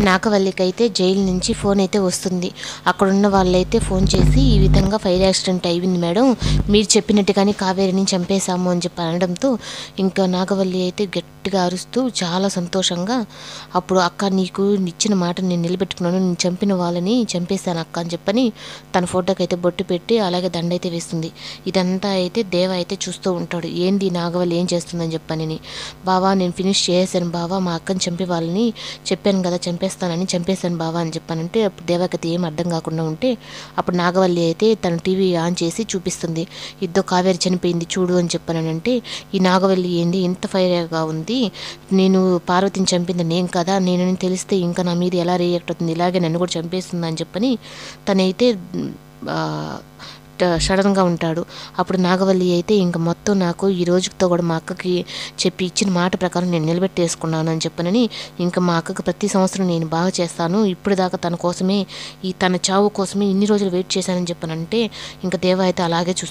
నాగవల్లికైతే jail నుంచి phone అయితే వస్తుంది. అక్కడున్న వాళ్ళైతే ఫోన్ చేసి ఈ విధంగా ఫైర్ యాక్సిడెంట్ అయింది మేడం, మీరు చెప్పినట్టుగానే కావేరిని చంపేశాము అని చెప్పి అనడంతో ఇంకా నాగవల్లి అయితే గట్టిగా అరుస్తూ చాలా సంతోషంగా అప్పుడు అక్క నీకు ఇచ్చిన మాట నేను నిలబెట్టుకున్నాను, నేను చంపిన వాళ్ళని చంపేశాను అక్క అని చెప్పని తన ఫోటోకి అయితే బొట్టు పెట్టి అలాగే దండ అయితే వేస్తుంది. ఇదంతా అయితే దేవ అయితే చూస్తూ ఉంటాడు. ఏంది నాగవల్లి ఏం చేస్తుందని చెప్పని. బావా నేను ఫినిష్ చేశాను బావా, మా అక్కని చంపే వాళ్ళని చెప్పాను కదా చంపేశాను బావా అని చెప్పానంటే అప్పుడు దేవకైతే ఏం అర్థం కాకుండా ఉంటే అప్పుడు నాగవల్లి అయితే తన టీవీ ఆన్ చేసి చూపిస్తుంది. ఇద్దో కావేరి చనిపోయింది చూడు అని చెప్పానంటే ఈ నాగవల్లి ఏంది ఇంత ఫైర్గా ఉంది, నేను పార్వతిని చంపింది నేను కదా, నేను తెలిస్తే ఇంకా నా మీద ఎలా రియాక్ట్ అవుతుంది, ఇలాగే నన్ను కూడా చంపేస్తుంది అని చెప్పని తనైతే సడన్గా ఉంటాడు. అప్పుడు నాగవల్లి అయితే ఇంక మొత్తం నాకు ఈ రోజుతో కూడా మా అక్కకి చెప్పి ఇచ్చిన మాట ప్రకారం నేను నిలబెట్టేసుకున్నాను అని చెప్పనని ఇంకా మా అక్కకి ప్రతి సంవత్సరం నేను బాగా చేస్తాను, ఇప్పుడు దాకా తన కోసమే తన చావు కోసమే ఇన్ని రోజులు వెయిట్ చేశానని చెప్పనంటే ఇంకా దేవ అయితే అలాగే చూస్తాను.